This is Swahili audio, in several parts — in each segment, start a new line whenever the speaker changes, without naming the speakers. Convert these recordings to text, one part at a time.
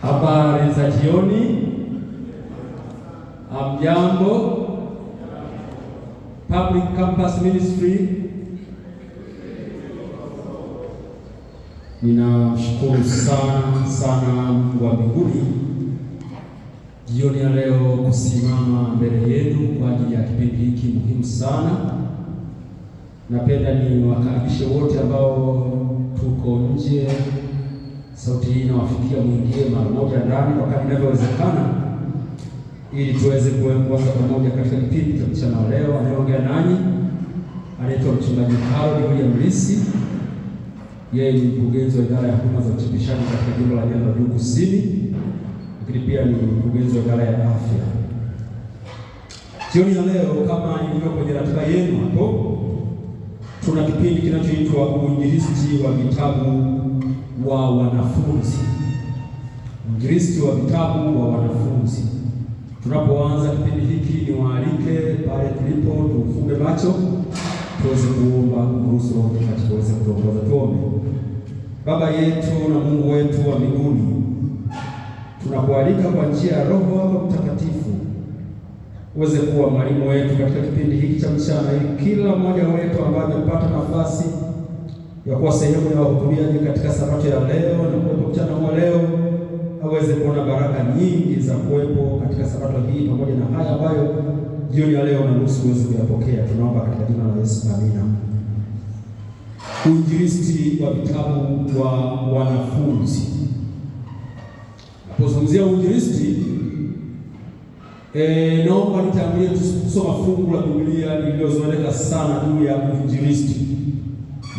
Habari za jioni. Amjambo. Public Campus Ministry. Ninashukuru sana Mungu wa mbinguni jioni ya leo kusimama mbele yenu kwa ajili ya kipindi hiki muhimu sana. Napenda niwakaribishe wote ambao tuko nje, sauti hii inawafikia, mwingie mara moja ndani kwa kadri inavyowezekana, ili tuweze kuanza pamoja katika kipindi cha mchana wa leo. Anayeongea nanyi anaitwa Mchungaji Harold William Mlisi. Yeye ni mkurugenzi wa idara ya huduma za uchapishaji katika jimbo la Nyanza Juu Kusini, lakini pia ni mkurugenzi wa idara ya afya. Jioni ya leo, kama ilivyo kwenye ratiba yenu hapo, tuna kipindi kinachoitwa uinjilisti wa vitabu wa wanafunzi. Uinjilisti wa vitabu wa wanafunzi. Tunapoanza kipindi hiki, niwaalike pale tulipo tufunge macho, tuweze kuomba kuruhusu Roho Mtakatifu aweze kutuongoza. Tuombe. Baba yetu na Mungu wetu wa mbinguni, tunakualika kwa njia ya Roho wako Mtakatifu uweze kuwa mwalimu wetu katika kipindi hiki cha mchana, ili kila mmoja wetu ambaye amepata nafasi ya kuwa sehemu ya wahudhuriaji katika sabato ya leo na kuwepo mchana wa leo aweze kuona baraka nyingi za kuwepo katika sabato hii, pamoja na haya ambayo jioni ya leo naruhusu uweze kuyapokea. Tunaomba katika jina la Yesu, amina. Uinjilisti wa vitabu wa wanafunzi. Napozungumzia uinjilisti, naomba nitangulie tusoma fungu la Biblia lililozoeleka sana juu ya uinjilisti.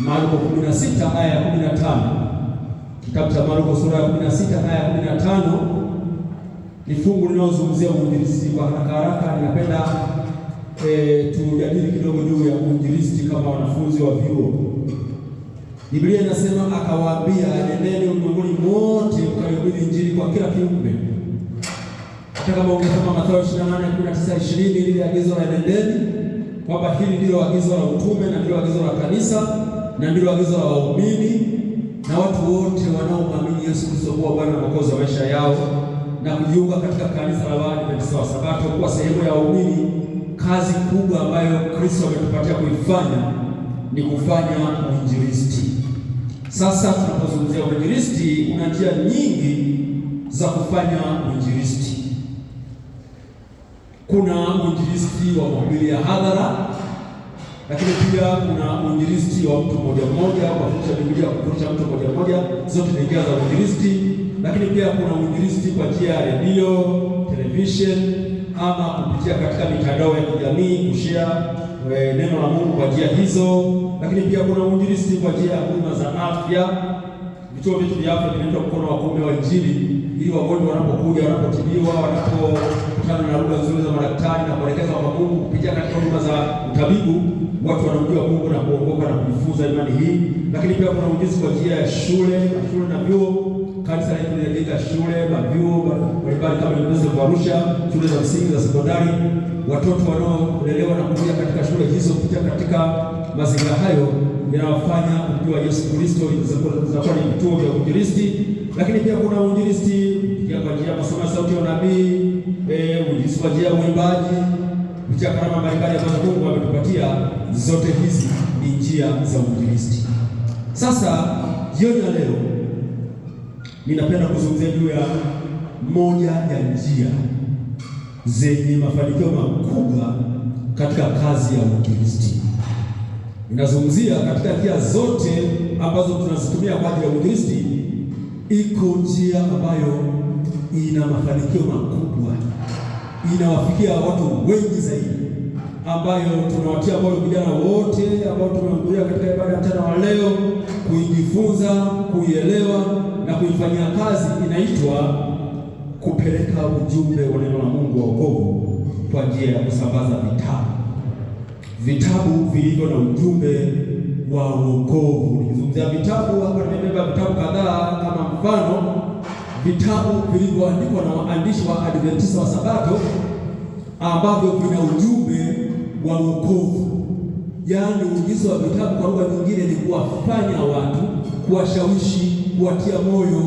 Marko 16 aya ya 15. Kitabu cha Marko sura ya 16 aya ya 15 ni fungu linalozungumzia uinjilisti. Kwa haraka ninapenda tujadili kidogo juu ya uinjilisti kama wanafunzi wa vyuo. Biblia inasema, akawaambia, nendeni ulimwenguni mote mkahubiri injili kwa kila kiumbe. Hata kama ungesoma Mathayo 28:19-20, ile agizo la nendeni, kwamba hili ndilo agizo la utume na ndilo agizo la kanisa na ndilo agizo la waumini na watu wote wanaomwamini Yesu Kristo kuwa Bwana na Mwokozi wa maisha yao, na kujiunga katika kanisa la Waadventista wa Sabato, kuwa sehemu ya waumini. Kazi kubwa ambayo Kristo ametupatia kuifanya ni kufanya uinjilisti. Sasa tunapozungumzia uinjilisti, kuna njia nyingi za kufanya uinjilisti. Kuna uinjilisti wa mahubiri ya hadhara, lakini pia kuna uinjilisti wa mtu mmoja mmoja, kufundisha Biblia, kufundisha mtu mmoja mmoja, zote ni njia za uinjilisti. Lakini pia kuna uinjilisti kwa njia ya redio, television, ama kupitia katika mitandao ya kijamii, kushare neno la Mungu kwa njia hizo. Lakini pia kuna uinjilisti kwa njia ya huduma za afya. Vituo vyetu vya afya vinaitwa mkono wa kuume wa Injili, ili wagonjwa wanapokuja, wanapotibiwa, wanapokutana na lugha nzuri za madaktari na kuelekeza kwa Mungu kupitia katika huduma za utabibu, watu wanamjua Mungu na kuongoka na kujifunza imani hii. Lakini pia kuna uinjilisti kwa njia ya shule na vyuo. Kanisa letu linajenga shule na vyuo mbalimbali kama University of Arusha, shule za msingi za sekondari. Watoto wanaolelewa na kuja katika shule hizo kupitia katika mazingira hayo yanawafanya kumjua Yesu Kristo, zinakuwa ni vituo vya uinjilisti. Lakini pia kuna uinjilisti kwa njia ya masomo ya sauti ya unabii, uinjilisti kwa njia ya uimbaji, kupitia karama mbalimbali ambazo Mungu ametupatia. Zote hizi ni njia za uinjilisti. Sasa jioni ya leo ninapenda kuzungumzia juu ya moja ya njia zenye mafanikio makubwa katika kazi ya uinjilisti. Ninazungumzia katika njia zote ambazo tunazitumia kwa ajili ya uinjilisti, iko njia ambayo ina mafanikio makubwa, inawafikia watu wengi zaidi, ambayo tunawatia moyo vijana wote ambao tumehudhuria katika ibada ya mchana wa leo kuijifunza, kuielewa na kuifanyia kazi. Inaitwa kupeleka ujumbe wa neno la Mungu wa wokovu kwa njia ya kusambaza vitabu vilivyo na ujumbe wa wokovu. Nikizungumzia vitabu hapa, nimebeba vitabu kadhaa kama mfano, vitabu vilivyoandikwa na waandishi wa Adventista wa Sabato ambavyo vina ujumbe wa wokovu. Yaani uingizi wa vitabu kwa lugha nyingine ni kuwafanya watu, kuwashawishi, kuwatia moyo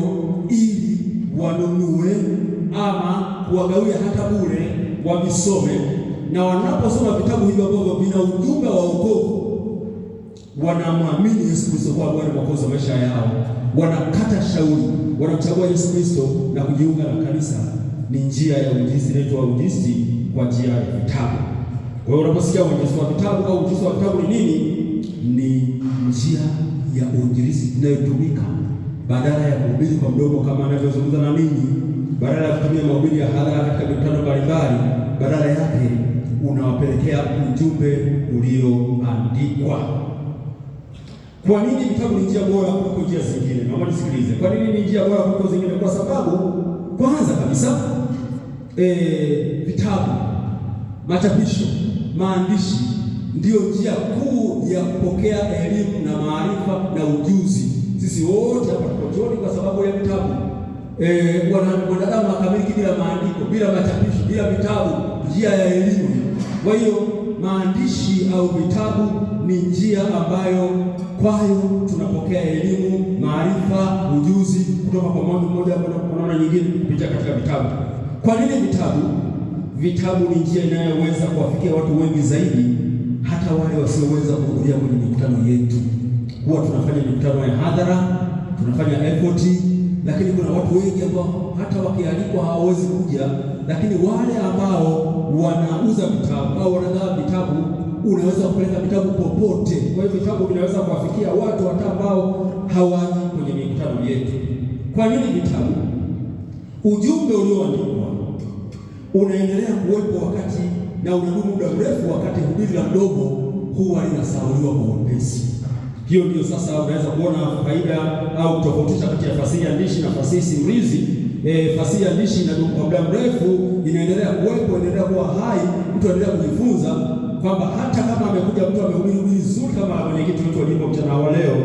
ili wanunue ama kuwagawia hata bure wavisome, na wanaposoma vitabu hivyo ambavyo vina ujumbe wa wokovu, wanamwamini Yesu Kristo kwa Bwana Mwokozi wa maisha yao, wanakata shauri, wanamchagua Yesu Kristo na kujiunga na kanisa. Ni njia ya uinjilisti, inaitwa uinjilisti kwa njia ya vitabu. Kwa hiyo unaposikia uinjilisti wa vitabu au uinjilisti wa vitabu ni nini? Ni njia ya uinjilisti inayotumika badala ya kuhubiri kwa mdomo kama anavyozungumza na ninyi, badala ya kutumia mahubiri ya hadhara katika mikutano mbalimbali, badala yake unawapelekea ujumbe ulioandikwa. Kwa nini vitabu ni njia bora kuliko njia zingine? Naomba nisikilize. Kwa nini ni njia bora kuliko zingine? Kwa sababu kwanza kabisa vitabu, machapisho, maandishi ndiyo njia kuu ya kupokea elimu na maarifa na ujuzi. Sisi wote hapa tuko chuoni kwa sababu ya vitabu. Mwanadamu hakamiliki bila maandiko, bila machapisho, bila vitabu, njia ya elimu. Kwa hiyo maandishi au vitabu ni njia ambayo kwayo tunapokea elimu, maarifa, ujuzi kutoka kwa mambo moja kwa nyingine kupitia katika vitabu. Kwa nini vitabu? Vitabu ni njia inayoweza kuwafikia watu wengi zaidi, hata wale wasioweza kuhudhuria kwenye mikutano yetu. Huwa tunafanya mikutano ya hadhara, tunafanya effort, lakini kuna watu wengi ambao hata wakialikwa hawawezi kuja, lakini wale ambao wanauza vitabu au wanagawa vitabu, unaweza kupeleka vitabu popote. Kwa hiyo vitabu vinaweza kuwafikia watu hata ambao hawaji kwenye mikutano yetu. Kwa nini vitabu? Ujumbe ulioandikwa unaendelea kuwepo wakati na unadumu muda mrefu, wakati hubiri la mdomo huwa linasahauliwa kwa wepesi. Hiyo ndio sasa unaweza kuona faida au kutofautisha kati ya fasihi andishi na fasihi simulizi. Fasihi andishi inadumu kwa muda mrefu, inaendelea kuwepo, inaendelea kuwa hai, mtu anaendelea kujifunza kwamba hata kama amekuja mtu amehubiri zuri kama mwenyekiti wetu wa jimbo mchana wa leo,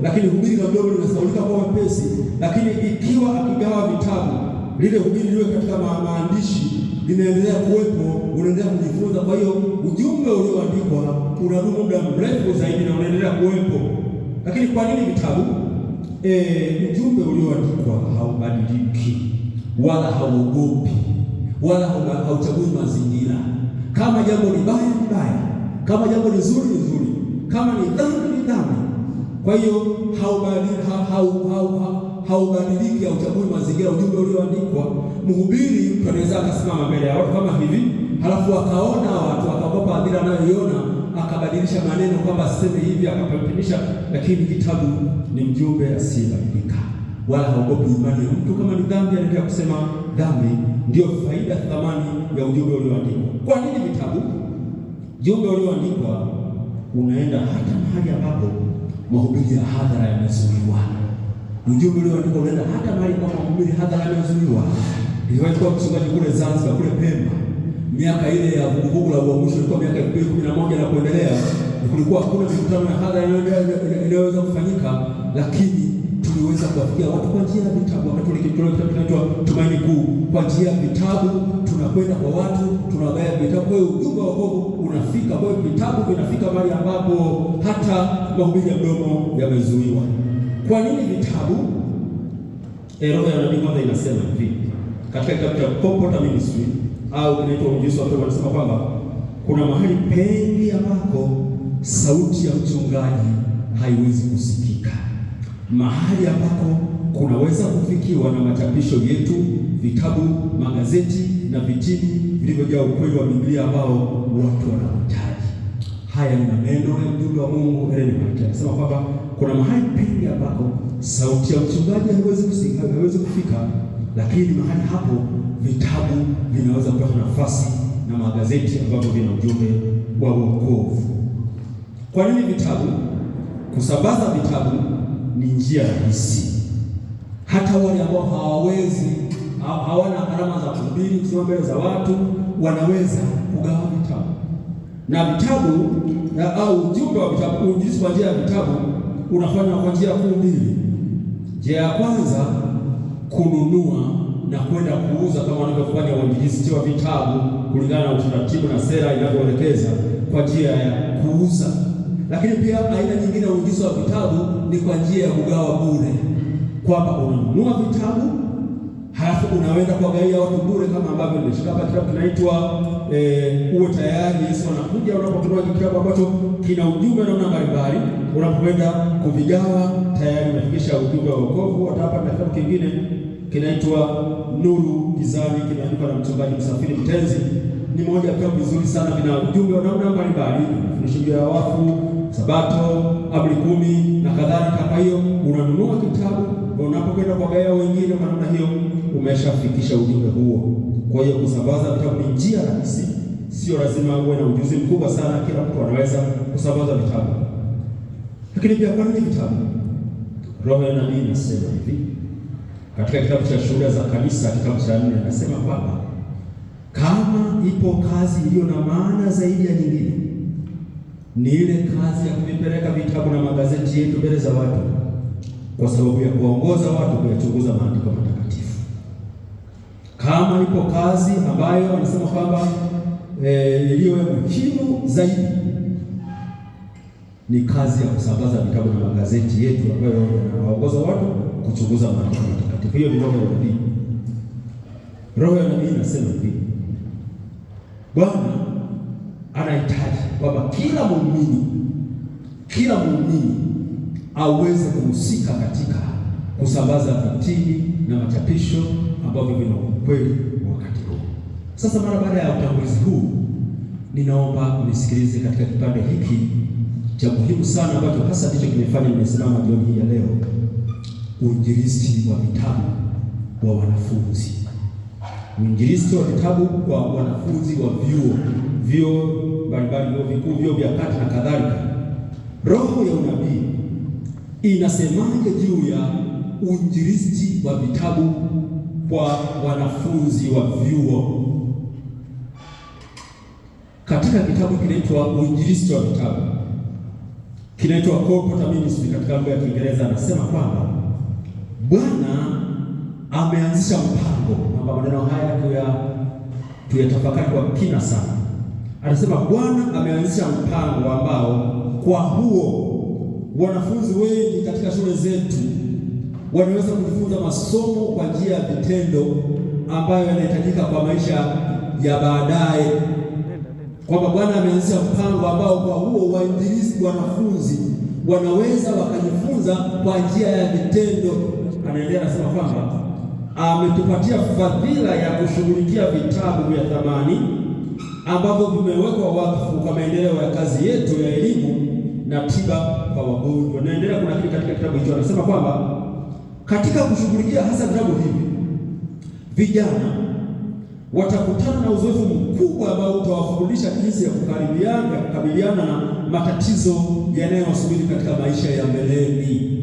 lakini hubiri la mdomo linasahaulika kwa wepesi. Lakini ikiwa akigawa vitabu, lile hubiri liwe katika maandishi linaendelea kuwepo, unaendelea kujifunza. Kwa hiyo ujumbe ulioandikwa unadumu muda mrefu zaidi na unaendelea kuwepo. Lakini kwa nini vitabu? Ujumbe ulioandikwa haubadiliki, wala hauogopi, wala hauchagui mazingira. Kama jambo ni baya ni baya, kama jambo ni zuri ni zuri, kama ni dhambi ni dhambi. Kwa hiyo haubadiliki, hauchagui mazingira. Ujumbe ulioandikwa, mhubiri mtu anaweza akasimama mbele ya watu kama hivi, halafu akaona watu akaogopa hadhira anayoiona, akabadilisha maneno kwamba aseme hivi, akapapinisha. Lakini kitabu ni mjumbe asiyebadilika, wala haogopi imani ya mtu. Kama ni dhambi, anaendelea kusema dhambi. Ndio faida, thamani ya ujumbe ulioandikwa. Kwa nini vitabu? Ujumbe ulioandikwa unaenda hata mahali ambapo mahubiri ya hadhara yamezuiwa. Ujumbe ulioandikwa unaenda hata mahali ambapo mahubiri hadhara yamezuiwa. Niliwahi kuwa mchungaji kule Zanzibar, kule Pemba, miaka ile ya vuguvugu la uamsho, ilikuwa miaka 2011 na kuendelea. Kulikuwa hakuna mikutano ya hadhara inayoweza kufanyika, lakini tuliweza kuwafikia watu kwa njia ya vitabu. Wakati ule kitabu kinaitwa Tumaini Kuu, kwa njia ya vitabu tunakwenda kwa watu, tunawagawia vitabu. Kwa hiyo ujumbe wa wokovu unafika. Kwa hiyo vitabu vinafika mahali ambapo hata mahubiri ya mdomo yamezuiwa. Kwa nini vitabu? Roho ya nabii kwanza inasema hivi katika kitabu cha Popota Ministry au kinaitwa Uinjilisti wa Pemba, anasema kwamba kuna mahali pengi ambako sauti ya mchungaji haiwezi kusikika, mahali ambako kunaweza kufikiwa na machapisho yetu, vitabu, magazeti na vitini vilivyojaa ukweli wa Biblia ambao watu wanahitaji. Haya ni maneno ya mjumbe wa Mungu Ellen White. Anasema kwamba kuna mahali pengi ambako sauti ya mchungaji haiwezi kufika, lakini mahali hapo vitabu vinaweza kupata nafasi na magazeti ambavyo vina ujumbe wa wokovu. Kwa nini vitabu? Kusambaza vitabu ni njia rahisi. Hata wale ambao hawana gharama za kuhubiri, kusimama mbele za watu, wanaweza kugawa vitabu. Na vitabu au ujumbe wa vitabu, uinjilisti kwa njia ya vitabu unafanywa kwa njia kuu mbili. Njia ya kwanza, kununua na kwenda kuuza kama wanavyofanya wainjilisti wa vitabu kulingana na utaratibu na sera inavyoelekeza, kwa njia ya kuuza. Lakini pia aina nyingine ya uinjilisti wa vitabu ni kwa njia ya kugawa bure, kwamba unanunua vitabu halafu unaweza kuwagaia watu bure, kama ambavyo nimeshika hapa. Kitabu kinaitwa Uwe Tayari, Yesu Anakuja. Unapotoa kitabu ambacho kina ujumbe namna mbalimbali, unapokwenda kuvigawa tayari unafikisha ujumbe wa wokovu. Hata hapa na kitabu kingine kinaitwa Nuru Gizani, kimeandikwa na mchungaji Msafiri Mtenzi. Ni moja ya vitabu vizuri sana, vina ujumbe wa namna mbalimbali, mafundisho ya wafu, Sabato, Amri 10 na kadhalika. Kwa hiyo unanunua kitabu na unapokwenda kuwagaia wengine kwa namna hiyo, umeshafikisha ujumbe huo. Kwa hiyo kusambaza vitabu ni njia rahisi, sio lazima uwe na ujuzi mkubwa sana. Kila mtu anaweza kusambaza vitabu. Lakini pia kwa nini vitabu? Roho ya nabii inasema hivi katika kitabu cha Shuhuda za Kanisa, kitabu cha 4, anasema kwamba kama ipo kazi iliyo na maana zaidi ya nyingine, ni ile kazi ya kuvipeleka vitabu na magazeti yetu mbele za watu, kwa sababu ya kuongoza watu kuyachunguza maandiko matakatifu. Kama ipo kazi ambayo anasema kwamba iliyo muhimu zaidi, ni kazi ya kusambaza vitabu na magazeti yetu ambayo yanaongoza watu kuchunguza maandiko matakatifu. Hiyo ni roho ya nabii. Roho ya nabii inasema hivi, Bwana anahitaji kwamba kila muumini aweze kuhusika katika kusambaza vitini na machapisho ambavyo vina ukweli wakati huu. Sasa mara baada ya utangulizi huu, ninaomba unisikilize katika kipande hiki cha muhimu sana ambacho hasa ndicho kimefanya nimesimama jioni hii ya leo: uinjilisti wa vitabu wa wanafunzi. Uinjilisti wa vitabu kwa wanafunzi wa vyuo mbalimbali, vyuo vikuu, vyuo vya kati na kadhalika. Roho ya unabii inasemaje juu ya uinjilisti wa vitabu kwa wanafunzi wa vyuo? Katika kitabu kinaitwa Uinjilisti wa Vitabu, kinaitwa Corporate Ministry katika lugha ya Kiingereza, anasema kwamba Bwana ameanzisha mpango, na maneno haya tuyatafakari kwa kina sana. Anasema Bwana ameanzisha mpango ambao kwa huo wanafunzi wengi katika shule zetu wanaweza kujifunza masomo kwa njia ya vitendo ambayo yanahitajika kwa maisha ya baadaye. Kwamba Bwana ameanzisha mpango ambao kwa huo wainjilisti wanafunzi wanaweza wakajifunza kwa njia ya vitendo. Anaendelea anasema kwamba ametupatia fadhila ya kushughulikia vitabu vya thamani ambavyo vimewekwa wakfu kwa maendeleo ya kazi yetu ya elimu na tiba kwa wagonjwa. Naendelea kuna kitu katika kitabu hicho, anasema kwamba katika kushughulikia hasa vitabu hivi, vijana watakutana na uzoefu mkubwa ambao utawafundisha jinsi ya kukabiliana na matatizo yanayowasubiri katika maisha ya mbeleni.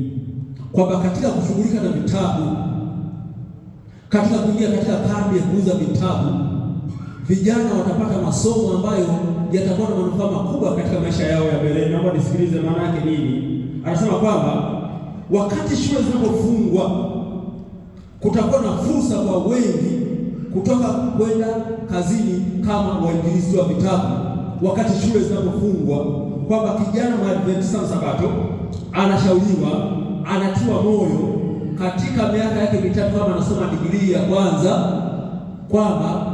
Kwamba katika kushughulika na vitabu, katika kuingia katika kambi ya kuuza vitabu, vijana watapata masomo ambayo yatakuwa na manufaa makubwa katika maisha yao ya mbeleni. Naomba nisikilize maana yake nini. Anasema kwamba wakati shule zinapofungwa, kutakuwa na fursa kwa wengi kutoka kwenda kazini kama wainjilisti wa vitabu. Wakati shule zinapofungwa, kwamba kijana Mwadventista Sabato anashauriwa, anatiwa moyo katika miaka yake mitatu kama anasoma digrii ya kwanza, kwamba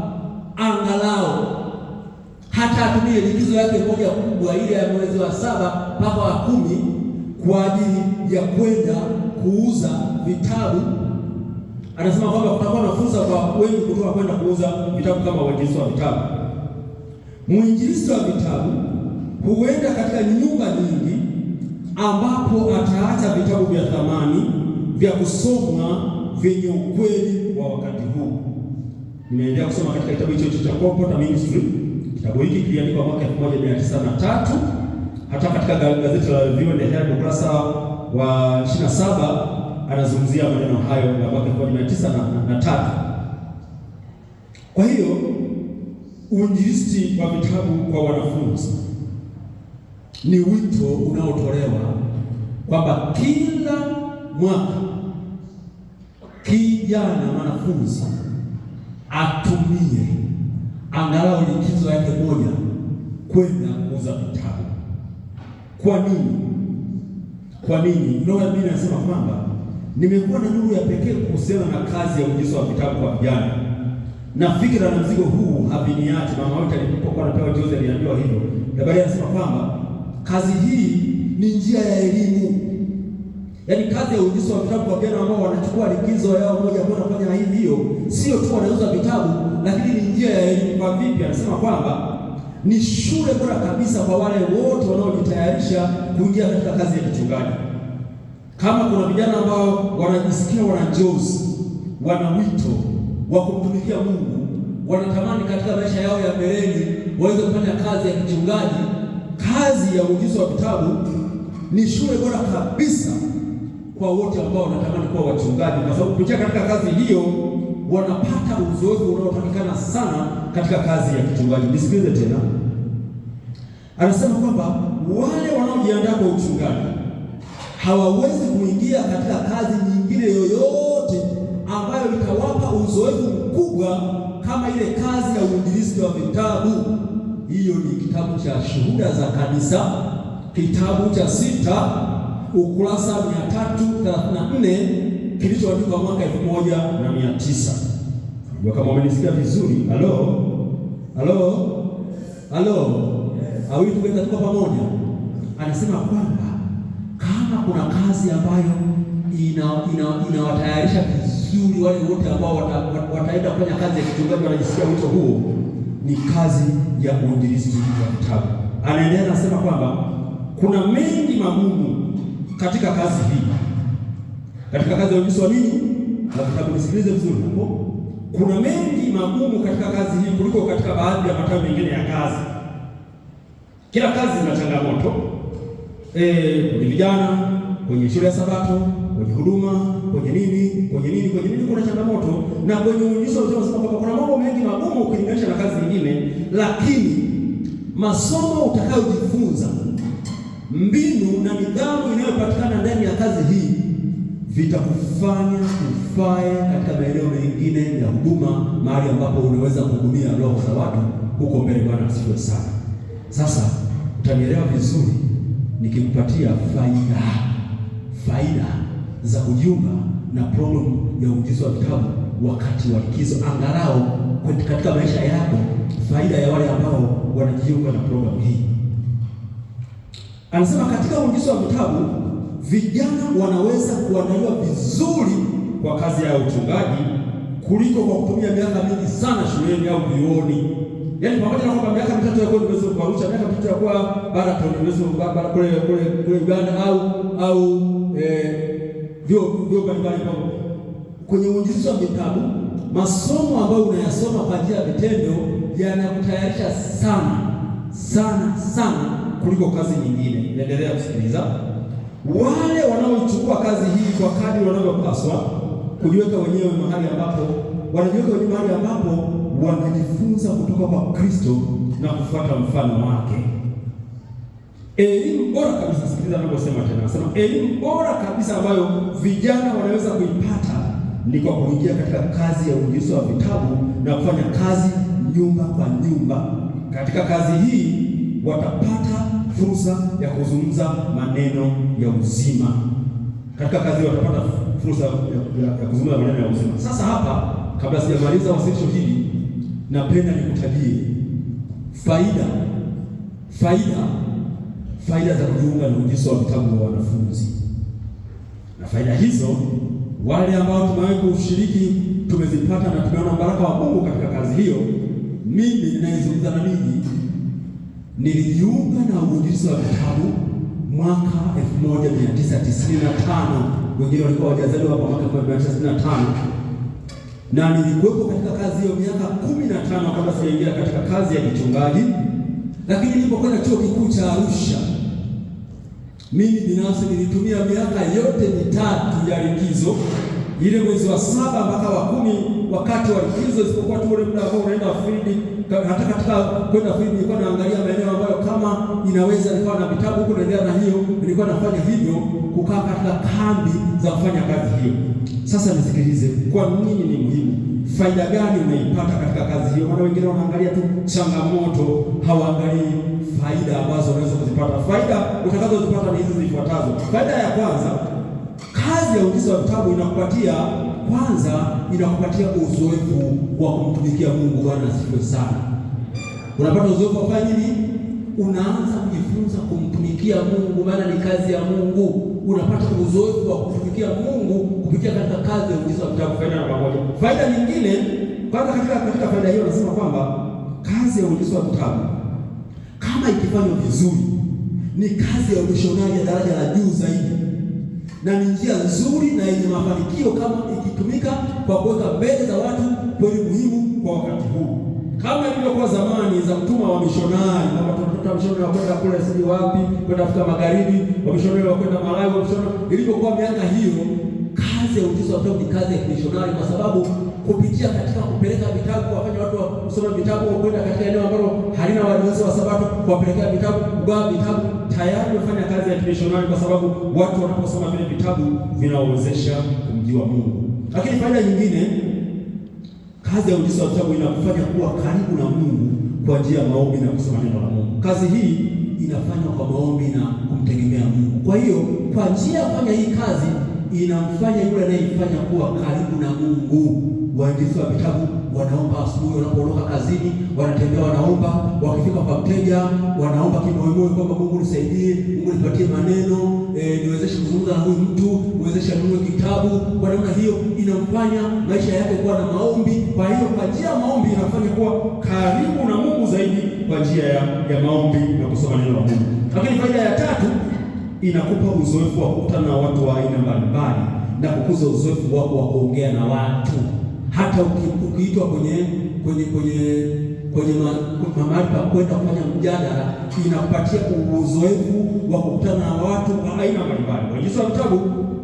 angalau hata atumie likizo yake moja kubwa, ile ya mwezi wa 7 mpaka wa 10 kwa ajili ya kwenda kuuza vitabu. Anasema kwamba kutakuwa na fursa kwa wengi kutoka kwenda kuuza vitabu kama wainjilisti wa vitabu. Mwinjilisti wa vitabu huenda katika nyumba nyingi ambapo ataacha vitabu vya thamani vya kusomwa vyenye ukweli wa wakati huu. Nimeendelea kusoma katika kitabu hicho cha Corporate Ministry. Kitabu hiki kiliandikwa mwaka 1903. Hata katika gazeti la Review and Herald ukurasa wa 27 anazungumzia maneno hayo ya mwaka 1903. Kwa hiyo uinjilisti wa vitabu kwa wanafunzi ni wito unaotolewa kwamba kila mwaka kijana mwanafunzi atumie angalau likizo yake moja kwenda kuuza vitabu. Kwa nini? Kwa nini? Ndio mimi nasema kwamba nimekuwa na nuru ya pekee kuhusiana na kazi ya uinjilisha wa vitabu kwa vijana, na fikra na mzigo huu haviniachi. Mama wetu alipokuwa anapewa jozi aliambiwa hivyo, na baadaye anasema kwamba kazi hii ni njia ya elimu. Yaani kazi ya uinjilisha wa vitabu kwa vijana ambao wanachukua likizo yao moja kwa kufanya hiyo, sio tu wanauza vitabu, lakini ni njia ya elimu. Kwa vipi? Anasema kwamba ni shule bora kabisa kwa wale wote wanaojitayarisha kuingia katika kazi ya kichungaji. Kama kuna vijana ambao wanajisikia wana njozi, wana wito wa kumtumikia Mungu, wanatamani katika maisha yao ya mbeleni waweze kufanya kazi ya kichungaji, kazi ya uinjilisha wa vitabu ni shule bora kabisa kwa wote ambao wanatamani kuwa wachungaji, kwa sababu kupitia katika kazi hiyo wanapata uzoefu unaotakikana sana katika kazi ya kichungaji. Nisikilize tena, anasema kwamba wale wanaojiandaa kwa uchungaji hawawezi kuingia katika kazi nyingine yoyote ambayo itawapa uzoefu mkubwa kama ile kazi ya uinjilisti wa vitabu. Hiyo ni kitabu cha Shuhuda za Kanisa, kitabu cha 6 ukurasa 334 kilichoandikwa mwaka 1900. Ndio kama umenisikia vizuri. Halo? Au tuweza tuko pamoja? Anasema kwamba kama kuna kazi ambayo inawatayarisha vizuri wale wote ambao wataenda kufanya kazi ya kichungaji, wanajisikia wito huo, ni kazi ya uinjilisti wa vitabu. Anaendelea anasema kwamba kuna mengi magumu katika kazi hii, katika kazi ya uinjilisti wa nini na vitabu. Nisikilize vizuri hapo. Kuna mengi magumu katika kazi hii kuliko katika baadhi ya matawi mengine ya kazi. Kila kazi ina changamoto. Kwenye vijana, kwenye shule ya Sabato, kwenye huduma, kwenye nini kuna changamoto. Na kwenye uinjilisti unasema kwamba kuna mambo mengi magumu ukilinganisha na kazi nyingine, lakini masomo utakayojifunza, mbinu na nidhamu inayopatikana ndani ya kazi hii vitakufanya ufae katika maeneo mengine ya huduma, mahali ambapo unaweza kuhudumia roho za watu huko mbele. Bwana asifiwe sana. Sasa utanielewa vizuri nikikupatia faida za kujiunga na programu ya uinjilisti wa vitabu wakati wa likizo, angalau katika maisha yako, faida ya wale ambao wanajiunga na programu hii. Anasema katika uinjilisti wa vitabu vijana wanaweza kuandaliwa vizuri kwa kazi ya uchungaji kuliko kwa kutumia miaka mingi sana shuleni au vyuoni. Yaani pamoja na kwamba miaka 3 ya kwenda unaweza kuarusha, miaka 3 ya kwa Baraton unaweza kule Uganda au vyuo mbalimbali. Kwenye uinjilisti wa vitabu, masomo ambayo unayasoma kwa njia ya vitendo yanakutayarisha sana kuliko kazi nyingine. Endelea kusikiliza. Wale wanaochukua kazi hii kwa kadri wanavyopaswa kujiweka wenyewe mahali ambapo wanajifunza kutoka kwa Kristo na kufuata mfano wake. Elimu bora kabisa, sikiliza anaposema tena. Anasema elimu bora kabisa ambayo vijana wanaweza kuipata ni kwa kuingia katika kazi ya uinjilisti wa vitabu na kufanya kazi nyumba kwa nyumba. Katika kazi hii watapata fursa ya kuzungumza maneno ya uzima. Katika kazi watapata fursa ya kuzungumza maneno ya uzima. Sasa hapa, kabla sijamaliza wasilisho hili, napenda nikutajie faida za kujiunga na uinjilisti wa vitabu wa wanafunzi. Na faida hizo wale ambao tumewahi kushiriki tumezipata na tumeona baraka wa Mungu katika kazi hiyo. Mimi ninayezungumza na ninyi nilijiunga na uinjilisti wa vitabu mwaka 1995. Wengine walikuwa wajazaliwa hapa mwaka 1995. Na nilikuwepo katika kazi hiyo miaka 15 kabla sijaingia katika kazi ya kichungaji. Lakini nilipokwenda chuo kikuu cha Arusha, mimi binafsi nilitumia miaka yote 3 ya likizo, ile mwezi wa 7 mpaka wa 10 wakati wa likizo, isipokuwa tu ule muda ambao unaenda field. Hata katika kwenda field nilikuwa naangalia maeneo ambayo kama inaweza nikawa na vitabu huko, naendelea na hiyo, nilikuwa nafanya hivyo, kukaa katika kambi za kufanya kazi hiyo. Sasa nisikilize, kwa nini ni muhimu? Faida gani unaipata katika kazi hiyo? Maana wengine wanaangalia tu changamoto, hawaangalii faida ambazo unaweza kuzipata. Faida utakazozipata ni hizi zifuatazo. Faida ya kwanza, Kazi ya uinjilisti wa vitabu inakupatia kwanza, inakupatia uzoefu wa kumtumikia Mungu. Bwana asifiwe sana. Unapata uzoefu wa kufanya nini? Unaanza kujifunza kumtumikia Mungu, maana ni kazi ya Mungu. Unapata uzoefu wa kumtumikia Mungu kupitia katika kazi ya uinjilisti wa vitabu. Faida namba moja. Faida nyingine, kwanza katika faida hiyo nasema kwamba kazi ya uinjilisti wa vitabu kama ikifanywa vizuri ni kazi ya umishonari ya daraja la juu zaidi, na ni njia nzuri na yenye mafanikio kama ikitumika kwa kuweka mbele za watu kweli muhimu kwa wakati huu, kama ilivyokuwa zamani za mtuma wa mishonari, kama tunatafuta mishonari wa kwenda kule siji wapi, kwenda Afrika Magharibi, wa mishonari wa kwenda Malawi, wa mishonari ilivyokuwa miaka hiyo. Kazi ya uinjilisti wa vitabu ni kazi ya mishonari, kwa sababu kupitia katika kupeleka vitabu, wafanya watu kusoma vitabu, kwenda katika eneo ambalo halina walinzi wa Sabato, kuwapelekea vitabu, kugawa vitabu, tayari wafanya kazi ya mishonari, kwa sababu watu wanaposoma vile vitabu vinawezesha kumjua Mungu. Lakini faida nyingine, kazi ya uinjilisti wa vitabu inakufanya kuwa karibu na Mungu kwa njia ya maombi na kusoma neno la Mungu. Kazi hii inafanywa kwa maombi na kumtegemea Mungu. Kwa hiyo kwa njia ya kufanya hii kazi inamfanya yule anayefanya kuwa karibu na Mungu. Waandishi wa vitabu wanaomba asubuhi wanapoondoka kazini, wanatembea wanaomba, wakifika kwa mteja wanaomba kimoyomoyo kwamba Mungu nisaidie, Mungu nipatie maneno, niwezeshe kuzungumza na huyu mtu, niwezeshe anunue kitabu. Kwa namna hiyo inamfanya maisha yake kuwa na maombi. Kwa hiyo kwa njia ya maombi inafanya kuwa karibu na Mungu zaidi kwa njia ya maombi na kusoma neno la Mungu. Lakini faida ya tatu, inakupa uzoefu wa kukutana na watu wa aina mbalimbali na kukuza uzoefu wako wa kuongea na watu. Hata ukiitwa kwenye mahali pa kwenda kufanya mjadala, inakupatia uzoefu wa kukutana na watu wa aina mbalimbali. Waandishi wa vitabu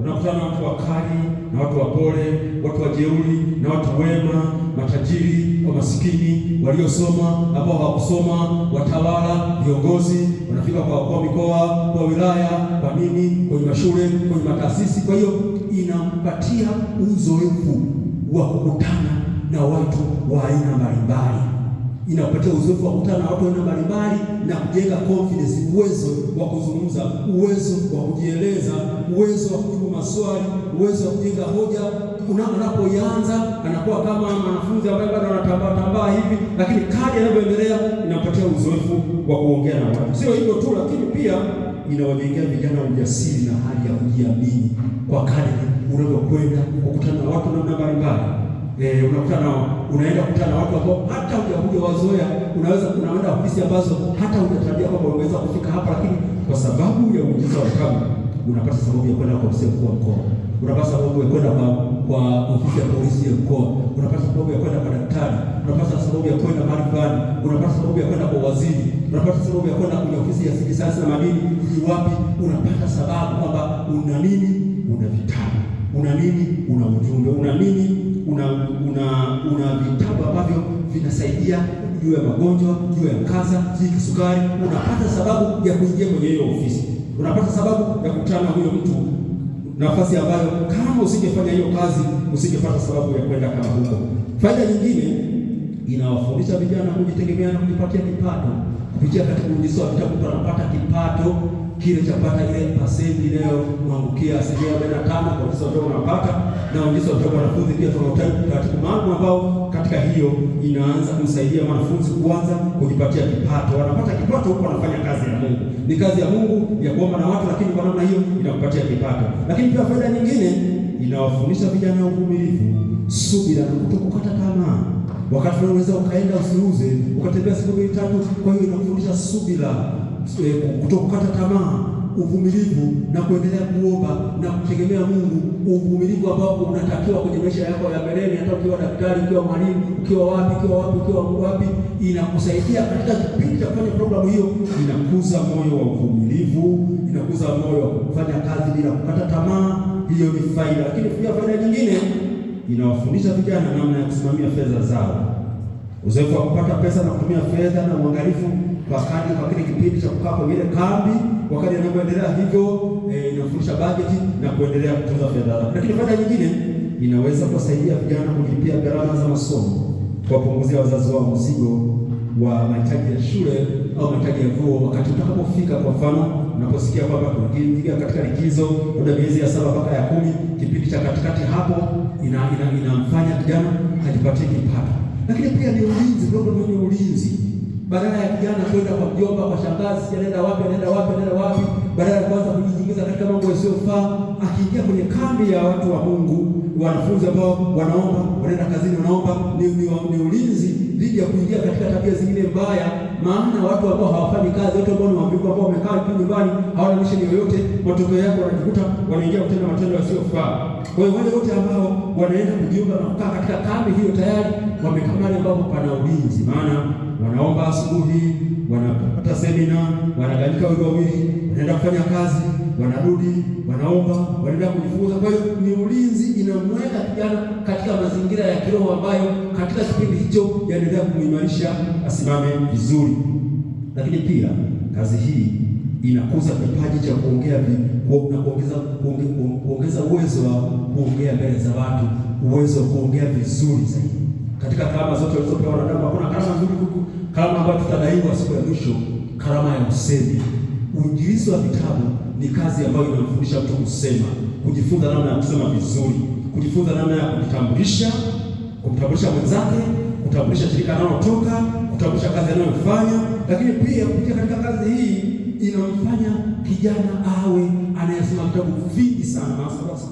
unakutana na watu wakali na watu wapole, watu wajeuri na watu wema, matajiri kwa masikini, waliosoma ambao hawakusoma, watawala, viongozi, wanafika kwa wakuu wa mikoa, kwa wilaya, kwa nini, kwenye mashule, kwenye mataasisi. Kwa hiyo inampatia uzoefu wa kukutana na watu wa aina mbalimbali. Inapatia uzoefu wa kukutana na watu wa aina mbalimbali na kujenga confidence, uwezo wa kuzungumza, uwezo wa kujieleza, uwezo wa kujibu maswali, uwezo wa kujenga hoja. Unapoanza anakuwa kama mwanafunzi ambaye bado anatambaa hivi, lakini kadri anavyoendelea inapatia uzoefu wa kuongea na watu. Sio hivyo tu, lakini pia inawajengea vijana ujasiri na hali ya kujiamini kwa kadri unavyokwenda kukutana na watu namna mbalimbali. Unakutana nao, unaenda kukutana na watu ambao hata hujawazoea. Unaenda ofisi ambazo hata hujatarajia kwamba unaweza kufika hapa, lakini kwa sababu ya uinjilisti wa vitabu unapata sababu ya kwenda kwa ofisi ya mkuu wa mkoa, unapata sababu ya kwenda kwa ofisi ya polisi ya mkoa, unapata sababu ya kwenda kwa daktari, unapata sababu ya kwenda mahali fulani, unapata sababu ya kwenda kwa waziri, unapata sababu ya kwenda kwenye ofisi ya sayansi na madini, ni wapi. Unapata sababu kwamba una nini, una vitabu, una nini, una ujumbe, una nini, una vitabu ambavyo vinasaidia juu ya magonjwa, juu ya kansa, juu ya kisukari. Unapata sababu ya kuingia kwenye hiyo ofisi, unapata sababu ya kukutana na huyo mtu, nafasi ambayo kama usingefanya hiyo kazi usingepata sababu ya kwenda kama huko. Faida nyingine, inawafundisha vijana kujitegemea na kujipatia kipato kupitia katika uinjilisti wa vitabu. Tunapata kipato kile cha pata ile pasenti inayomwangukia 45% kwa uinjilisti wa vitabu unapata, na uinjilisti wa vitabu wanafunzi pia tuna utaratibu maalum ambao katika hiyo inaanza kumsaidia mwanafunzi kuanza kujipatia kipato. Wanapata kipato huko wanafanya kazi ya Mungu. Ni kazi ya Mungu ya kuomba na watu, lakini kwa namna hiyo inakupatia kipato. Lakini pia faida nyingine, inawafundisha vijana uvumilivu, subira na kutokukata tamaa. Wakati unaweza ukaenda usiuze, ukatembea siku 2-3, kwa hiyo inakufundisha subira, kutokukata tamaa, uvumilivu na kuendelea kuomba na kutegemea Mungu. Uvumilivu ambao unatakiwa kwenye maisha yako ya mbeleni, hata ukiwa daktari, ukiwa mwalimu, ukiwa wapi, inakusaidia katika kipindi cha kufanya programu hiyo. Inakuza moyo wa uvumilivu, inakuza moyo wa kufanya kazi bila kukata tamaa. Hiyo ni faida. Lakini pia faida nyingine, inawafundisha vijana namna ya kusimamia fedha zao, uzoefu wa kupata pesa na kutumia fedha na uangalifu kwa kile kipindi cha kukaa kwenye ile kambi. Wakati anapoendelea hivyo, inafundisha bajeti na kuendelea kutunza fedha zao. Lakini faida nyingine, inaweza kuwasaidia vijana kulipia gharama za masomo, kuwapunguzia wazazi wao mzigo wa mahitaji ya shule au mahitaji ya vyuo. Wakati utakapofika, kwa mfano, unaposikia kwamba kuingia katika likizo muda miezi ya 7 mpaka ya 10, kipindi cha katikati hapo inamfanya kijana ajipatie kipato. Lakini pia ni ulinzi, programu ni ulinzi. Badala ya kijana kwenda kwa mjomba, kwa shangazi, anaenda wapi, badala ya kwanza kujiingiza katika mambo yasiyofaa, akiingia kwenye kambi ya watu wa Mungu, wanafunzi ambao wanaomba, wanaenda kazini wanaomba, ni ulinzi dhidi ya kuingia katika tabia zingine mbaya. Maana watu ambao hawafanyi kazi, watu ambao ni wavivu, ambao wamekaa tu nyumbani, hawana misheni yoyote, matokeo yake wanajikuta wanaingia kutenda matendo yasiyofaa. Kwa hiyo wale wote ambao wanaenda kujiunga na kukaa katika kambi hiyo, tayari wamekaa mahali ambapo pana ulinzi. Maana wanaomba asubuhi, wanapata semina, wanaganyika wawili, wanaenda kufanya kazi, wanarudi, wanaomba, wanaenda kujifunza. Kwa hiyo ni ulinzi, inamweka kijana katika mazingira ya kiroho ambayo katika kipindi hicho yanaendelea kumuimarisha asimame vizuri. Lakini pia kazi hii inakuza kipaji cha kuongea na kuongeza uwezo wa kuongea mbele za watu, uwezo wa kuongea vizuri zaidi. Katika karama zote walizopewa wanadamu, hakuna karama nzuri kuliko karama ambayo tutadaiwa siku ya mwisho, karama ya usemi. Uinjilisti wa vitabu ni kazi ambayo inamfundisha mtu kusema, kujifunza namna ya kusema vizuri, kujifunza namna ya kumtambulisha mwenzake, kutambulisha shirika analotoka, kutambulisha kazi anayofanya. Lakini pia kupitia katika kazi hii inamfanya kijana awe anayesoma vitabu vingi sana,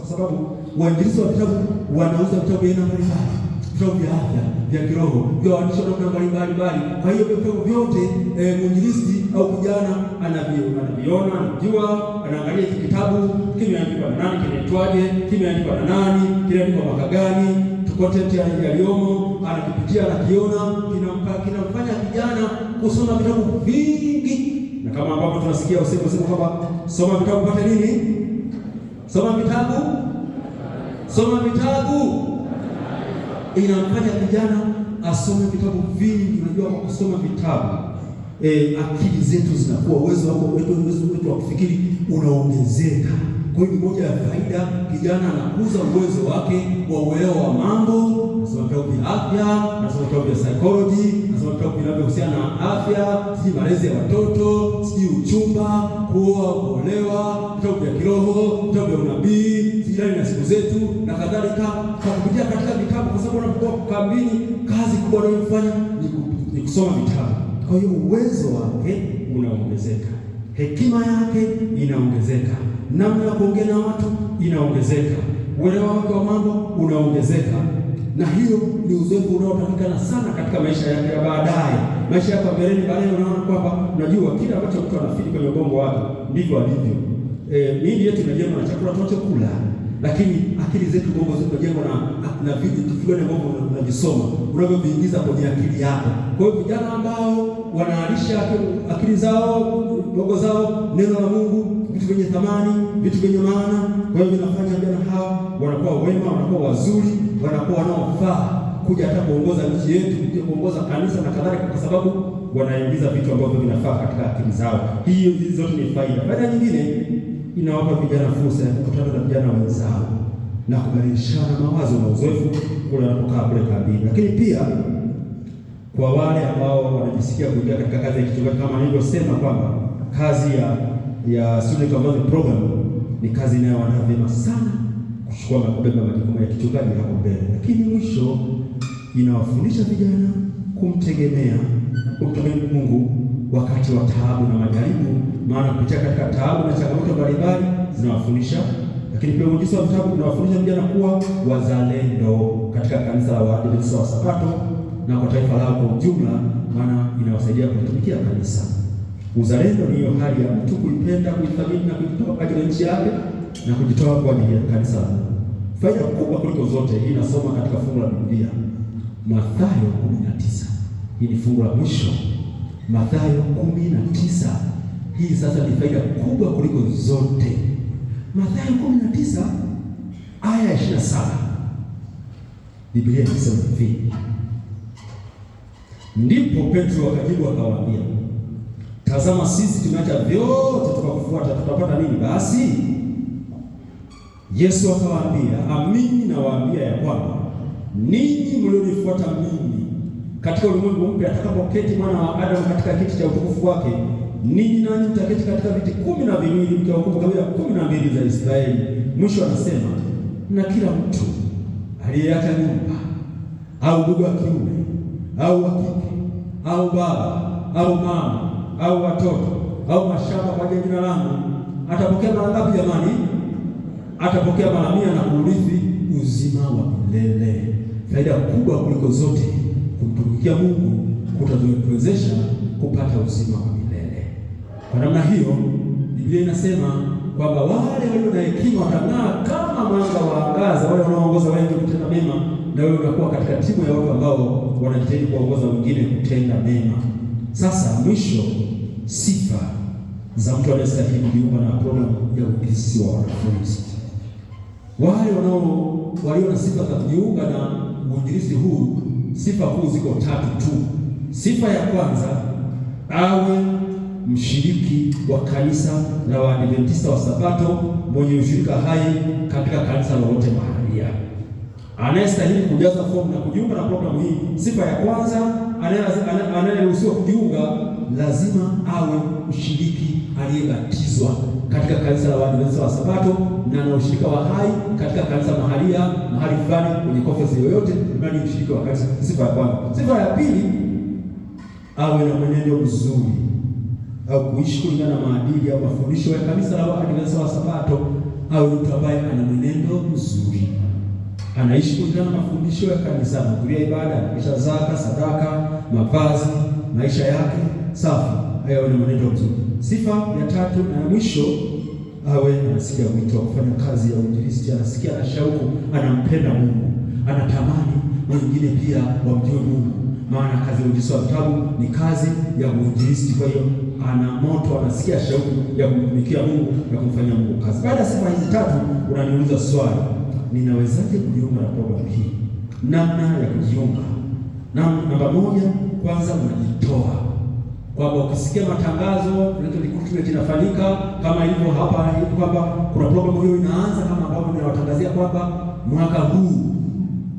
kwa sababu wainjilisti wa vitabu wanauza vitabu vya aina mbalimbali, vitabu vya afya, vya kiroho, vya waandishi wa namna mbalimbali. Kwa hiyo vitabu vyote mwinjilisti au kijana anaviona, anajua, anaangalia hiki kitabu kimeandikwa na nani, kinaitwaje, kimeandikwa na nani, kinaandikwa mwaka gani, content yaliyomo, anakipitia, anakiona, kinamfanya kijana kusoma vitabu vingi. Na kama ambavyo tunasikia usema kwamba soma vitabu pate nini? Soma vitabu. Inamfanya kijana asome vitabu vingi. Unajua, kwa kusoma vitabu akili zetu zinakuwa, uwezo wetu wa kufikiri unaongezeka. Kwa hiyo moja ya faida, kijana anakuza uwezo wake wa uelewa wa mambo. Anasoma vitabu vya afya, anasoma vitabu vya psychology, anasoma vitabu vinavyohusiana na afya, sijui malezi ya watoto, sijui uchumba, kuoa, kuolewa, vitabu vya kiroho, vitabu vya unabii, sijui na siku zetu na kadhalika. Kwa kupitia katika vitabu, kwa sababu unapokuwa kambini, kazi kubwa anayofanya ni kusoma vitabu. Kwa hiyo uwezo wake unaongezeka, hekima yake inaongezeka, namna ya kuongea na watu inaongezeka, uelewa wake wa mambo unaongezeka. Na hiyo ni uzoefu unaopatikana sana katika maisha yake ya baadaye, maisha yake ya mbeleni. Baadaye unaona kwamba, unajua, kile ambacho mtu anafidi kwenye ubongo wake ndivyo alivyo. Miili yetu inajengwa na chakula tunachokula, lakini akili zetu, ubongo zetu unajengwa na vitu fulani ambavyo unavisoma, unavyoviingiza kwenye akili yako. Kwa hiyo vijana ambao wanaalisha akili zao, ubongo zao, neno la Mungu, vitu vyenye thamani, vitu vyenye maana. Kwa hiyo vinafanya vijana hawa wanakuwa wema, wanakuwa wazuri, wanakuwa wanaofaa kuja hata kuongoza nchi yetu, kuja kuongoza kanisa na kadhalika, kwa sababu wanaingiza vitu ambavyo vinafaa katika akili zao. Hizi zote ni faida. Faida nyingine, inawapa vijana fursa ya kukutana na vijana wenzao na kubadilishana mawazo na uzoefu kule wanapokaa kule kambini. Lakini pia kwa wale ambao wanajisikia kuingia katika kazi ya kichungaji, kama nilivyosema kwamba kazi ya student conversion program ni kazi inayoandaa vyema sana kuchukua na kubeba majukumu ya kichungaji hapo mbele. Lakini mwisho, inawafundisha vijana kumtegemea Mungu wakati wa taabu na majaribu, maana kupitia katika taabu na changamoto mbalimbali zinawafundisha. Lakini pia uinjilisti wa vitabu unawafundisha vijana kuwa wazalendo katika kanisa la Waadventista wa Sabato na kwa taifa lao kwa ujumla, maana inawasaidia kutumikia kanisa. Uzalendo ni hiyo hali ya mtu kuipenda, kuithamini na kujitoa kwa ajili ya nchi yake na kujitoa kwa ajili ya kanisa. Faida kubwa kuliko zote, hii nasoma katika fungu la Biblia Mathayo 19. Hii ni fungu la mwisho, Mathayo 19. Hii sasa ni faida kubwa kuliko zote. Mathayo 19 aya 27. Biblia inasema hivi: ndipo Petro akajibu akawaambia, tazama, sisi tumeacha vyote tukakufuata, tutapata nini basi? Yesu akawaambia, amini nawaambia ya kwamba ninyi mlionifuata mimi, katika ulimwengu mpya atakapoketi mwana wa Adamu katika kiti cha utukufu wake, ninyi nanyi mtaketi katika viti 12 mkiwahukumu kabila 12 za Israeli. Mwisho anasema, na kila mtu aliyeacha nyumba au ndugu wa kiume au wa kike au baba au mama au watoto au mashamba kwa ajili ya jina langu atapokea mara ngapi jamani? Atapokea mara 100 na kuurithi uzima wa milele. Faida kubwa kuliko zote, kumtumikia Mungu kutatuwezesha kupata uzima wa milele. Kwa namna hiyo, Biblia inasema kwamba wale walio na hekima watang'aa kama mwanga wa angaza, wale wanaoongoza wengi kutenda mema, na wewe unakuwa katika timu ya watu ambao wanajitahidi kuongoza wengine kutenda mema. Sasa mwisho, sifa za mtu anayestahili kujiunga na programu ya uinjilisti wa wanafunzi. Wale walio na sifa za kujiunga na uinjilisti huu, sifa kuu ziko 3 tu. Sifa ya kwanza, awe mshiriki wa kanisa la Waadventista wa Sabato mwenye ushirika hai katika kanisa lolote mahalia. Anayestahili kujaza fomu na kujiunga na programu hii, sifa ya kwanza, anayeruhusiwa kujiunga lazima awe mshiriki aliyebatizwa katika kanisa la Waadventista wa Sabato na ana ushirika wa hai katika kanisa mahalia, mahali fulani, kwenye conference yoyote, bali mshiriki wa kanisa. Sifa ya kwanza. Sifa ya pili, awe na mwenendo mzuri au kuishi kulingana na maadili au mafundisho ya kanisa la Waadventista wa Sabato. Awe mtu ambaye ana mwenendo mzuri, anaishi kulingana na mafundisho ya kanisa, kuhudhuria ibada, kisha zaka, sadaka, mavazi, maisha yake safi, awe na mwenendo mzuri. Sifa ya tatu na ya mwisho, awe anasikia wito wa kufanya kazi ya uinjilisti, anasikia na shauku, anampenda Mungu, anatamani wengine pia wamjue Mungu, maana kazi ya uinjilisti wa vitabu ni kazi ya uinjilisti. Kwa hiyo ana moto, anasikia shauku ya kumtumikia Mungu na kumfanyia Mungu kazi. Baada ya sifa hizi 3, unaniuliza swali, ninawezaje kujiunga na programu hii? Namna ya kujiunga. Namba 1, kwanza unajitoa. Kwamba ukisikia matangazo recruitment inafanyika kama ilivyo hapa hivi, kwamba kuna programu hiyo inaanza, kama ambavyo ninawatangazia kwamba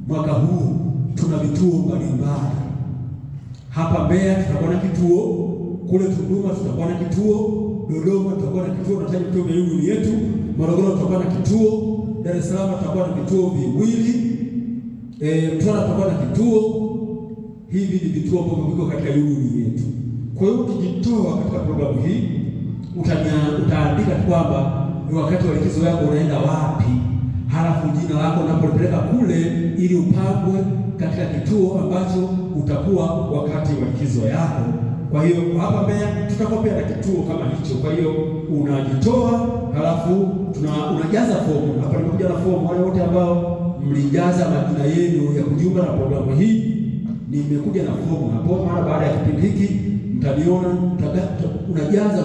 mwaka huu tuna vituo mbalimbali. Hapa Mbeya tutakuwa na kituo, kule Tunduma tutakuwa na kituo, Dodoma tutakuwa na kituo, tunataja vituo vya union yetu, Morogoro tutakuwa na kituo, Dar es Salaam tutakuwa na vituo viwili, Mtwara tutakuwa na kituo. Hivi ni vituo ambavyo viko katika union yetu. Kwa hiyo ukijitoa katika programu hii, utaandika kwamba ni wakati wa likizo yako unaenda wapi, halafu jina lako unapolipeleka kule ili upangwe katika kituo ambacho utakuwa wakati wa likizo yako. Kwa hiyo hapa Mbeya tutakuwa pia na kituo kama hicho. Kwa hiyo unajitoa, halafu unajaza fomu. Hapa nimekuja na fomu, wale wote ambao mlijaza majina yenu ya kujiunga na programu hii, nimekuja na fomu hapo. Mara baada ya kipindi hiki mtaniona unajaza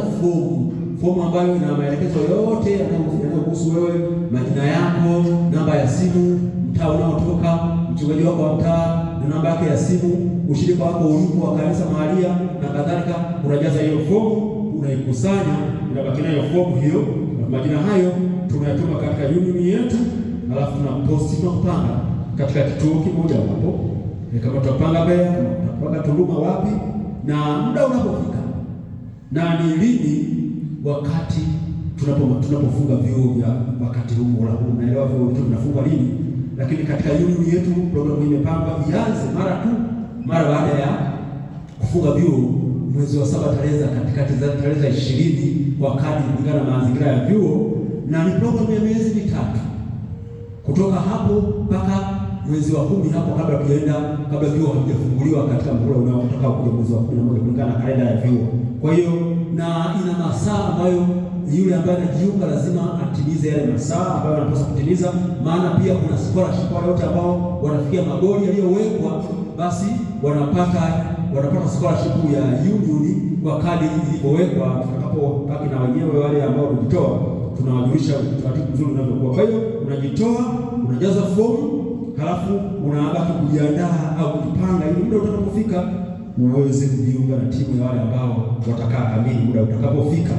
fomu ambayo ina maelekezo yote yanayohusu wewe, majina yako, namba ya simu, mtaa unaotoka, mchungaji wako wa mtaa na namba yake ya simu, ushirika wako ulipo wa kanisa mahalia na kadhalika. Unajaza hiyo fomu, unaikusanya, inabaki nayo fomu hiyo. Majina hayo tunayatuma katika union yetu, alafu tunapanga katika kituo kimoja hapo. Kama tutapanga Mbeya, tutapanga Tunduma, wapi, na muda unapofika na ni lini, wakati tunapofunga vyuo vya wakati huu. Naelewa vyuo vyetu vinafungwa lini, lakini katika union yetu programu imepangwa ianze mara baada ya kufunga vyuo mwezi wa 7, tarehe 20 wakati kulingana na mazingira ya vyuo, na ni programu ya miezi 3 kutoka hapo mpaka mwezi wa 10 hapo, kabla vyuo havijafunguliwa katika muhula unaotaka kuja mwezi wa 11 kulingana na kalenda ya vyuo. Kwa hiyo na ina masaa ambayo yule ambaye anajiunga lazima atimize yale masaa ambayo anapaswa kutimiza, maana pia kuna scholarship. Wale wote ambao wanafikia magoli yaliyowekwa, basi wanapata scholarship ya union kwa kadri ilivyowekwa. Tutakapobaki na wenyewe wale ambao wamejitoa, tunawajulisha utaratibu mzuri unavyokuwa. Kwa hiyo unajitoa, unajaza fomu, halafu unabaki kujiandaa au kujipanga ili muda utakapofika uweze kujiunga na timu ya wale ambao watakaa kamili muda utakapofika.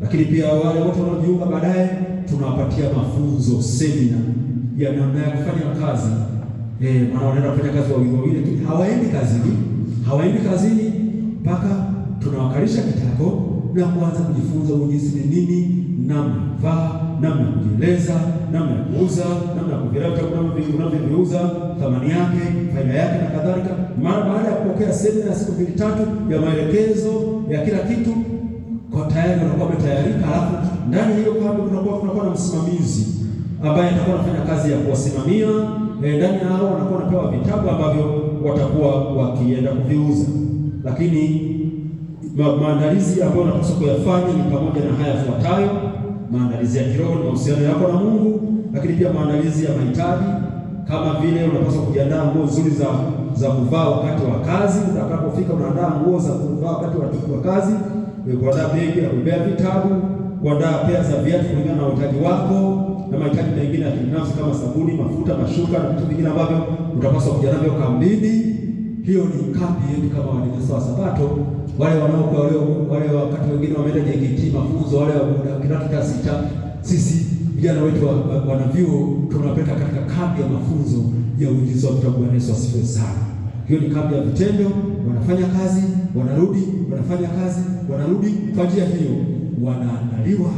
Lakini pia wale wote wanaojiunga baadaye tunawapatia mafunzo, semina ya namna ya kufanya kazi maana wanaenda kufanya kazi wawili wawili, lakini hawaendi kazini mpaka tunawakalisha kitako na kuanza kujifunza uinjilisti ni nini, namna kuvaa, namna kujieleza, namna ya kuuza, namna ya kuvieleza unavyoviuza, thamani yake, faida yake na kadhalika. Mara baada ya kupokea semina ya siku 2-3 ya maelekezo ya kila kitu, kwa tayari wanakuwa wametayarika. Alafu ndani hiyo kambi kunakuwa na msimamizi ambaye atakuwa anafanya kazi ya kuwasimamia. Ndani ya hao wanakuwa wanapewa vitabu ambavyo watakuwa wakienda kuviuza. Lakini maandalizi ambayo unapaswa kuyafanya ni pamoja na haya yafuatayo: maandalizi ya kiroho na mahusiano yako na Mungu, lakini pia maandalizi ya mahitaji, kama vile unapaswa kujiandaa nguo nzuri za kuvaa wakati wa kazi. Utakapofika unaandaa nguo za kuvaa wakati wa kazi, kuandaa begi la kubebea vitabu, kuandaa pea za viatu kulingana na uhitaji wako, na mahitaji mengine ya kibinafsi kama sabuni, mafuta, mashuka na vitu vingine ambavyo utapaswa kuja navyo kambini. Hiyo ni kambi yetu kama Waadventista wa Sabato. Wale wakati wengine wameenda JKT mafunzo, wale wa kidato cha 6, sisi vijana wetu wanavyuo tunapeleka katika kambi ya mafunzo ya uinjilisti wa vitabu. Bwana Yesu asifiwe sana. Hiyo ni kambi ya vitendo, wanafanya kazi, wanarudi, wanafanya kazi, wanarudi. Kwa njia hiyo wanaandaliwa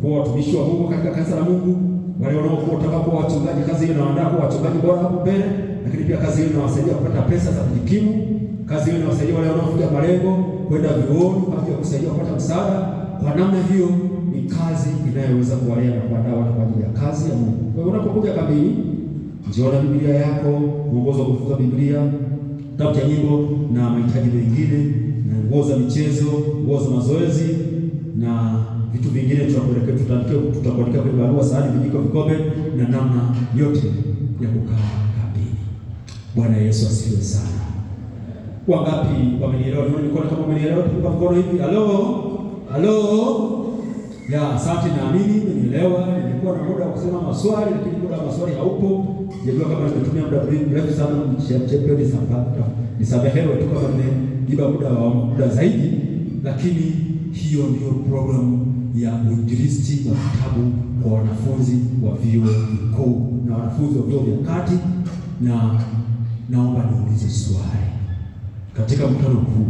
kuwa watumishi wa Mungu katika kanisa la Mungu. Wale wanaokuwa watakapokuwa wachungaji, kazi hiyo inawaandaa kuwa wachungaji bora hapo mbele, lakini pia kazi hiyo inawasaidia kupata pesa za kujikimu. Kazi hiyo inawasaidia wale wanaofikia malengo kwenda vyuoni kwa ajili ya kusaidia kupata msaada. Kwa namna hiyo ni kazi inayoweza kuwalea na kuandaa watu kwa ajili ya kazi ya Mungu. Kwa hiyo unapokuja kambini, njoo na Biblia yako, mwongozo wa kufunza Biblia, kitabu cha nyimbo na mahitaji mengine, na nguo za michezo, nguo za mazoezi na vitu vingine. Tutakuandikia kwenye barua, sahani, vijiko, vikombe na namna yote ya kukaa kambini. Bwana Yesu asifiwe sana. Wangapi wamenielewa? Nione mikono kama wamenielewa. Tupa mkono hivi. Halo. Ya, asante, naamini mmenielewa. Nilikuwa na muda wa kusema maswali, lakini muda wa maswali haupo. Sijajua kama nimetumia muda mrefu sana mchepeoni sana. Nisamehewe tu kama nimejiba muda zaidi, lakini hiyo ndio programu ya uinjilisti wa vitabu kwa wanafunzi wa vyuo vikuu na wanafunzi wa vyuo vya kati. Na naomba niulize swali katika mkutano huu,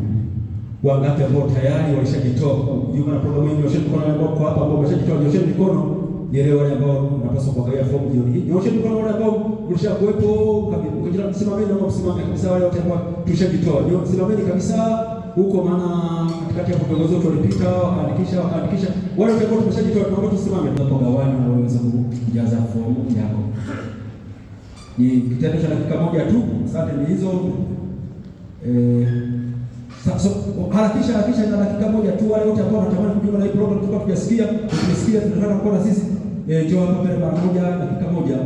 wangapi ambao tayari walishajitoa kujiunga na programu hii? Nyosheni mikono ambao kwa hapa ambao wameshajitoa, nyosheni mikono. Nielewe wale ambao unapaswa kuangalia fomu jioni hii. Nyosheni mikono wale ambao mlishakuepo kabisa. Simameni na msimame kabisa wale wote ambao tushajitoa. Simameni kabisa huko, maana katikati ya viongozi wetu walipita wakaandikisha. Wale wote ambao tumeshajitoa tunaomba tusimame tunapogawanya na waweze kujaza fomu yako. Ni kitendo cha dakika moja tu. Asante, ni hizo. Harakisha na dakika moja tu. Wale wote ambao wanatamani kujiunga na hii program, tumesikia tunataka kuona sisi, njoo hapa mbele mara moja, dakika moja.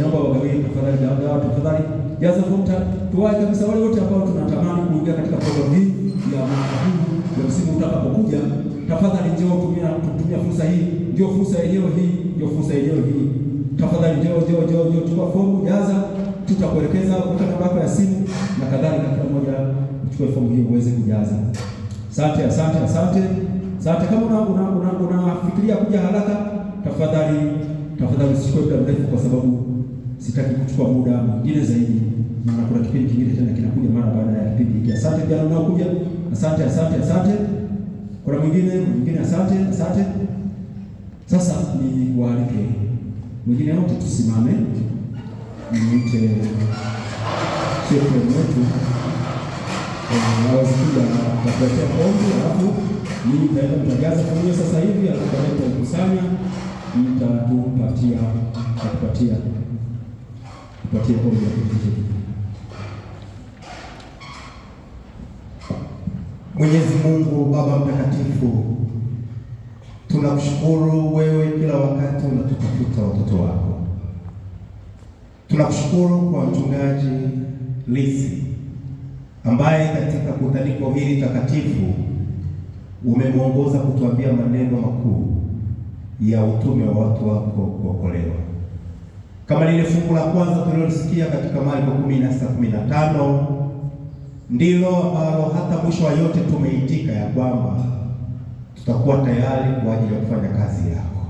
Naomba wagawie tafadhali, jaza fomu tuwahi kabisa. Wale wote ambao tunatamani kuingia katika program hii ya mwaka huu ya msimu utakapokuja, tafadhali njoo, tumia fursa hii. Ndio fursa yenyewe hii, tafadhali njoo, chukua fomu, jaza, tutakuelekeza kwa namba yako ya simu na kadhalika. Kila mmoja uchukue fomu hii uweze kujaza. Asante. Kama unafikiria kuja haraka, tafadhali usichukue muda mrefu, kwa sababu sitaki kuchukua muda mwingine zaidi, na kuna kipindi kingine tena kinakuja mara baada ya kipindi hiki. Asante pia unaokuja. Asante. Kuna mwingine asante. Sasa ni waalike mwingine wote tusimame. Niite shepherd wetu awazikuja na kupatia ombi, alafu mimi nitaenda mtajaza fomu sasa hivi, alafu baadaye tutakusanya, nitatupatia ombi ya kupitia.
Mwenyezi Mungu Baba mtakatifu, tunakushukuru wewe, kila wakati unatutafuta watoto wako. Tunakushukuru kwa mchungaji Lisi ambaye katika kutaniko hili takatifu umemwongoza kutuambia maneno makuu ya utume wa watu wako kuokolewa, kama lile fungu la kwanza tulilosikia katika Marko 16:15, ndilo ambalo hata mwisho wa yote tumeitika ya kwamba tutakuwa tayari kwa ajili ya kufanya kazi yako,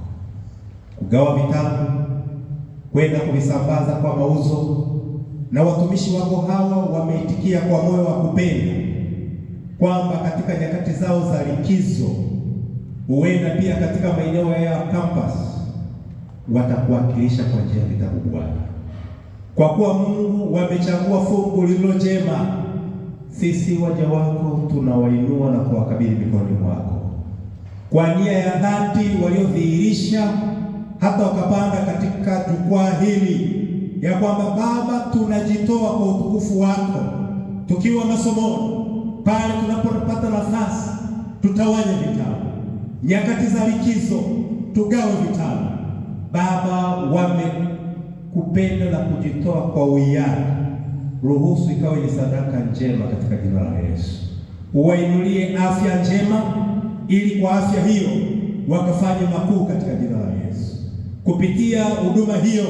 kugawa vitabu, kwenda kuvisambaza kwa mauzo na watumishi wako hawa wameitikia kwa moyo wa kupenda kwamba katika nyakati zao za likizo, huenda pia katika maeneo ya campus, watakuwakilisha kwa njia ya vitabu Bwana. Kwa kuwa Mungu wamechagua fungu lililo jema, sisi waja wako tunawainua na kuwakabidhi mikononi mwako, kwa nia ya dhati waliodhihirisha hata wakapanda katika jukwaa hili, ya kwamba Baba, tunajitoa kwa utukufu wako, tukiwa masomoni pale tunapopata nafasi tutawanye vitabu, nyakati za likizo tugawe vitabu. Baba, wamekupenda na kujitoa kwa uwiano, ruhusu ikawe ni sadaka njema katika jina la Yesu. Uwainulie afya njema, ili kwa afya hiyo wakafanye makuu katika jina la Yesu. Kupitia huduma hiyo,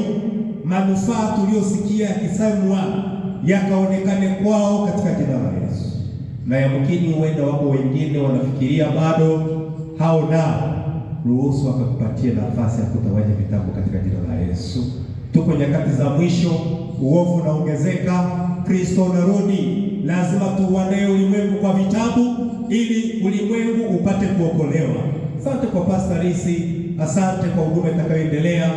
manufaa tuliyosikia yakisemwa yakaonekane kwao katika jina la Yesu. Na yamkini huenda wako wengine wanafikiria bado hao nao, ruhusu wakakupatie nafasi ya kutawanya vitabu katika jina la Yesu. Tuko nyakati za mwisho, uovu unaongezeka, Kristo unarudi, lazima tuuandae ulimwengu kwa vitabu ili ulimwengu upate kuokolewa. Asante kwa Pastor Risi, asante kwa huduma itakayoendelea.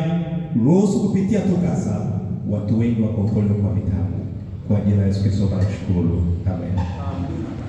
Ruhusu kupitia tukasa watu wengi wakaokolewa kwa vitabu. Kwa jina la Yesu Kristo tunashukuru. Amen.